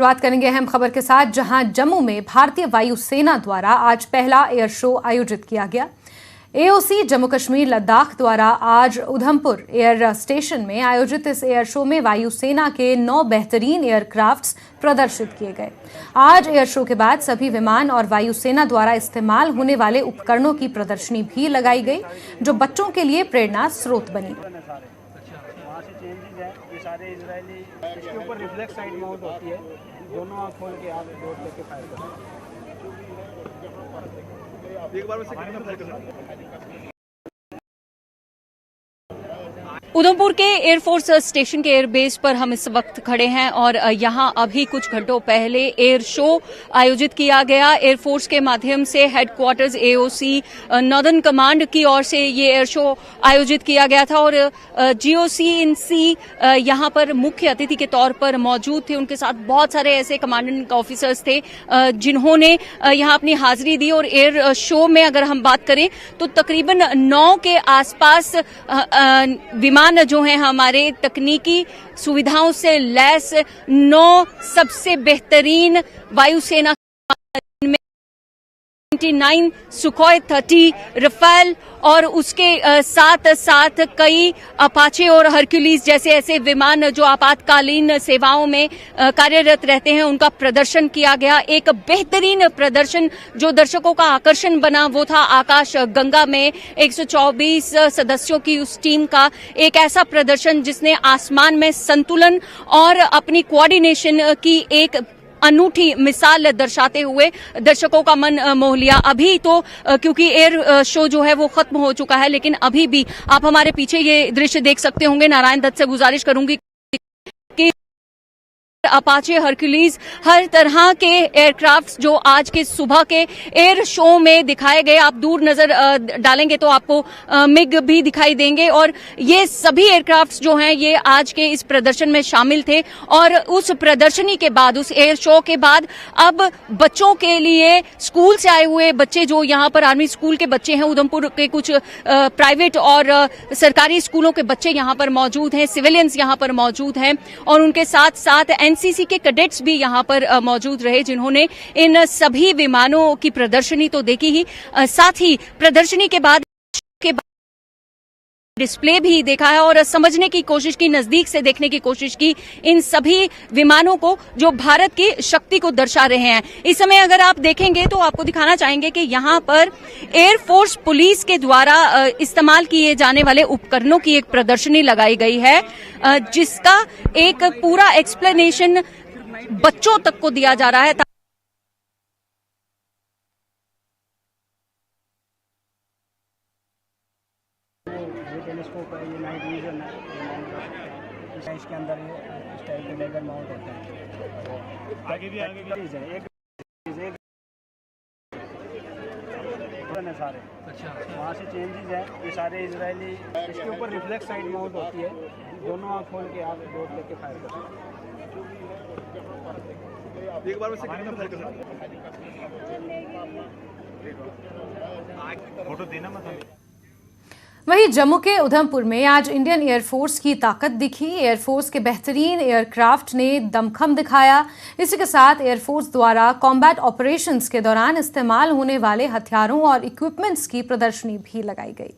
शुरुआत करेंगे अहम खबर के साथ, जहां जम्मू में भारतीय वायुसेना द्वारा आज पहला एयर शो आयोजित किया गया। एओसी जम्मू कश्मीर लद्दाख द्वारा आज उधमपुर एयर स्टेशन में आयोजित इस एयर शो में वायुसेना के 9 बेहतरीन एयरक्राफ्ट्स प्रदर्शित किए गए। आज एयर शो के बाद सभी विमान और वायुसेना द्वारा इस्तेमाल होने वाले उपकरणों की प्रदर्शनी भी लगाई गई, जो बच्चों के लिए प्रेरणा स्रोत बनी। सारे इजरायली इसके ऊपर रिफ्लेक्स साइड माउंट होती है, दोनों आँख खोल के आप रोड लेके फायर करो। एक बार में से कितना फायर करना? उधमपुर के एयरफोर्स स्टेशन के एयरबेस पर हम इस वक्त खड़े हैं और यहां अभी कुछ घंटों पहले एयर शो आयोजित किया गया। एयरफोर्स के माध्यम से हेडक्वार्टर्स एओसी नॉर्दर्न कमांड की ओर से ये एयर शो आयोजित किया गया था और जीओसी इन सी यहां पर मुख्य अतिथि के तौर पर मौजूद थे। उनके साथ बहुत सारे ऐसे कमांडेंट ऑफिसर्स थे जिन्होंने यहां अपनी हाजिरी दी। और एयर शो में अगर हम बात करें तो तकरीबन 9 के आसपास विमान जो हैं हमारे तकनीकी सुविधाओं से लैस 9 सबसे बेहतरीन वायुसेना 99 सुखोई 30 रफेल और उसके साथ साथ कई अपाचे और हरक्यूलिस जैसे ऐसे विमान जो आपातकालीन सेवाओं में कार्यरत रहते हैं, उनका प्रदर्शन किया गया। एक बेहतरीन प्रदर्शन जो दर्शकों का आकर्षण बना वो था आकाश गंगा में 124 सदस्यों की उस टीम का एक ऐसा प्रदर्शन जिसने आसमान में संतुलन और अपनी कोऑर्डिनेशन की एक अनूठी मिसाल दर्शाते हुए दर्शकों का मन मोह लिया। अभी तो क्योंकि एयर शो जो है वो खत्म हो चुका है, लेकिन अभी भी आप हमारे पीछे ये दृश्य देख सकते होंगे। नारायण दत्त से गुजारिश करूंगी कि अपाचे हरक्यूलिस हर तरह के एयरक्राफ्ट्स जो आज के सुबह के एयर शो में दिखाए गए, आप दूर नजर डालेंगे तो आपको मिग भी दिखाई देंगे और ये सभी एयरक्राफ्ट्स जो हैं ये आज के इस प्रदर्शन में शामिल थे। और उस प्रदर्शनी के बाद, उस एयर शो के बाद अब बच्चों के लिए स्कूल से आए हुए बच्चे जो यहाँ पर आर्मी स्कूल के बच्चे हैं, उधमपुर के कुछ प्राइवेट और सरकारी स्कूलों के बच्चे यहाँ पर मौजूद हैं, सिविलियंस यहाँ पर मौजूद हैं और उनके साथ साथ एनसीसी के कैडेट्स भी यहाँ पर मौजूद रहे, जिन्होंने इन सभी विमानों की प्रदर्शनी तो देखी ही, साथ ही प्रदर्शनी के बाद डिस्प्ले भी देखा है और समझने की कोशिश की, नजदीक से देखने की कोशिश की इन सभी विमानों को जो भारत की शक्ति को दर्शा रहे हैं। इस समय अगर आप देखेंगे तो आपको दिखाना चाहेंगे कि यहाँ पर एयरफोर्स पुलिस के द्वारा इस्तेमाल किए जाने वाले उपकरणों की एक प्रदर्शनी लगाई गई है, जिसका एक पूरा एक्सप्लेनेशन बच्चों तक को दिया जा रहा है। टेलीस्कोप है, ये नाइट विजन है, इसके अंदर ये इस टाइप के लेजर माउंट होते हैं। आगे भी चीज़ है, एक है सारे। अच्छा, वहाँ से चेंजेस है, ये सारे इजरायली इसके ऊपर रिफ्लेक्स साइड माउंट होती है, दोनों आँख खोल के आप रोड लेके फायर करो। एक बार में से कितना फायर करना? फोटो देना मत। वहीं जम्मू के उधमपुर में आज इंडियन एयरफोर्स की ताकत दिखी। एयरफोर्स के बेहतरीन एयरक्राफ्ट ने दमखम दिखाया। इसी के साथ एयरफोर्स द्वारा कॉम्बैट ऑपरेशंस के दौरान इस्तेमाल होने वाले हथियारों और इक्विपमेंट्स की प्रदर्शनी भी लगाई गई।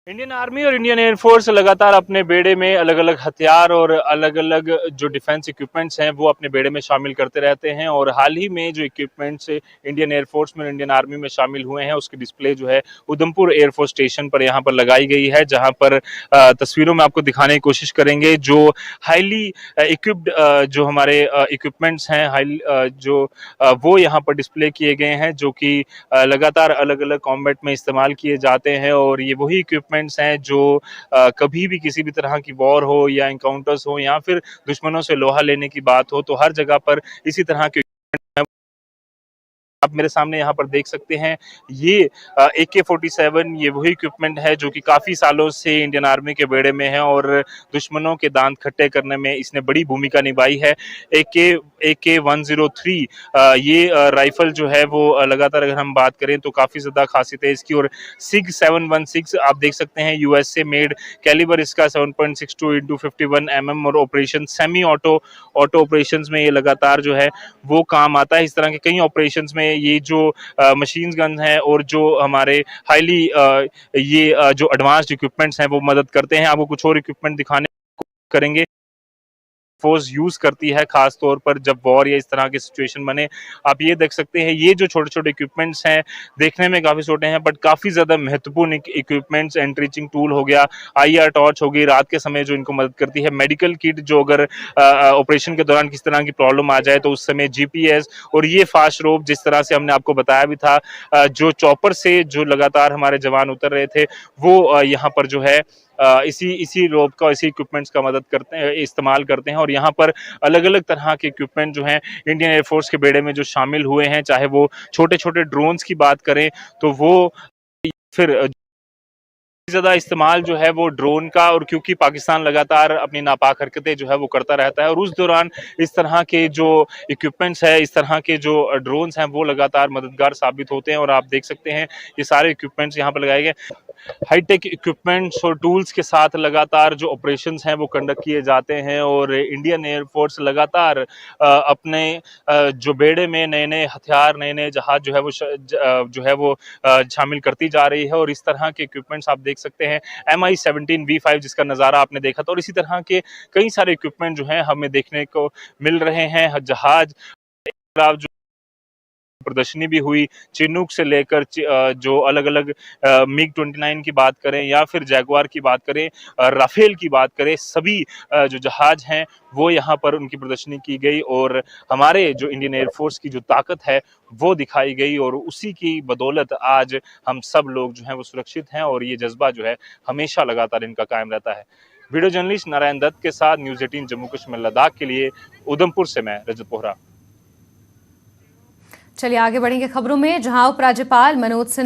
इंडियन आर्मी और इंडियन एयरफोर्स लगातार अपने बेड़े में अलग अलग हथियार और अलग अलग जो डिफेंस इक्विपमेंट्स हैं वो अपने बेड़े में शामिल करते रहते हैं। और हाल ही में जो इक्विपमेंट्स इंडियन एयरफोर्स में, इंडियन आर्मी में शामिल हुए हैं, उसकी डिस्प्ले जो है उधमपुर एयरफोर्स स्टेशन पर यहाँ पर लगाई गई है, जहाँ पर तस्वीरों में आपको दिखाने की कोशिश करेंगे जो हाईली इक्विप्ड जो हमारे इक्विपमेंट्स हैं वो यहाँ पर डिस्प्ले किए गए हैं, जो कि लगातार अलग अलग कॉम्बैट में इस्तेमाल किए जाते हैं। और ये वही इक्विपमेंट हैं जो कभी भी किसी भी तरह की वॉर हो या एनकाउंटर्स हो या फिर दुश्मनों से लोहा लेने की बात हो, तो हर जगह पर इसी तरह के आप मेरे सामने यहाँ पर देख सकते हैं, ये AK-47 ये वही इक्विपमेंट है जो कि काफ़ी सालों से इंडियन आर्मी के बेड़े में है और दुश्मनों के दांत खट्टे करने में इसने बड़ी भूमिका निभाई है। AK-103 ये राइफल जो है वो लगातार अगर हम बात करें तो काफ़ी ज़्यादा खासियत है इसकी। और SIG 716 आप देख सकते हैं, USA मेड, कैलिबर इसका 7.62 × 51 mm और ऑपरेशन सेमी ऑटो ऑपरेशंस में ये लगातार जो है वो काम आता है। इस तरह के कई ऑपरेशंस में ये जो मशीन गन है और जो हमारे हाईली ये जो एडवांस्ड इक्विपमेंट्स हैं वो मदद करते हैं। आपको कुछ और इक्विपमेंट दिखाने करेंगे फोर्स यूज करती है, खास तौर पर जब वॉर या इस तरह की सिचुएशन बने। आप ये देख सकते हैं, ये जो छोटे छोटे इक्विपमेंट्स हैं देखने में काफी छोटे हैं बट काफी ज्यादा महत्वपूर्ण इक्विपमेंट्स, एंड रीचिंग टूल हो गया, IR टॉर्च हो गई, रात के समय जो इनको मदद करती है, मेडिकल किट जो अगर ऑपरेशन के दौरान किस तरह की प्रॉब्लम आ जाए तो उस समय GPS, और ये फास्ट रोप जिस तरह से हमने आपको बताया भी था, जो चॉपर से जो लगातार हमारे जवान उतर रहे थे वो यहाँ पर जो है इसी रोप का, इसी इक्विपमेंट्स का मदद करते हैं, इस्तेमाल करते हैं। और यहाँ पर अलग अलग तरह के इक्विपमेंट जो हैं इंडियन एयरफोर्स के बेड़े में जो शामिल हुए हैं, चाहे वो छोटे छोटे ड्रोन्स की बात करें तो वो फिर ज़्यादा इस्तेमाल जो है वो ड्रोन का, और क्योंकि पाकिस्तान लगातार अपनी नापाक हरकतें जो है वो करता रहता है और उस दौरान इस तरह के जो इक्विपमेंट्स है, इस तरह के जो ड्रोन्स हैं वो लगातार मददगार साबित होते हैं। और आप देख सकते हैं ये सारे इक्विपमेंट्स यहाँ पर लगाए गए, हाईटेक इक्विपमेंट्स और टूल्स के साथ लगातार जो ऑपरेशंस हैं वो कंडक्ट किए जाते हैं और इंडियन एयरफोर्स लगातार अपने जो बेड़े में नए नए हथियार, नए नए जहाज जो है वो शामिल करती जा रही है। और इस तरह के इक्विपमेंट्स आप देख सकते हैं, MI-17 V5 जिसका नज़ारा आपने देखा था, और इसी तरह के कई सारे इक्विपमेंट जो हैं हमें देखने को मिल रहे हैं। जहाज जो प्रदर्शनी भी हुई, चिनूक से लेकर जो अलग अलग MiG-29 की बात करें या फिर जैगुआर की बात करें, राफेल की बात करें, सभी जो जहाज हैं वो यहाँ पर उनकी प्रदर्शनी की गई और हमारे जो इंडियन एयरफोर्स की जो ताकत है वो दिखाई गई, और उसी की बदौलत आज हम सब लोग जो हैं वो सुरक्षित हैं और ये जज्बा जो है हमेशा लगातार इनका कायम रहता है। वीडियो जर्नलिस्ट नारायण दत्त के साथ न्यूज़ 18 जम्मू कश्मीर लद्दाख के लिए उधमपुर से मैं रजत बोहरा। चलिए आगे बढ़ेंगे खबरों में, जहां उपराज्यपाल मनोज सिन्हा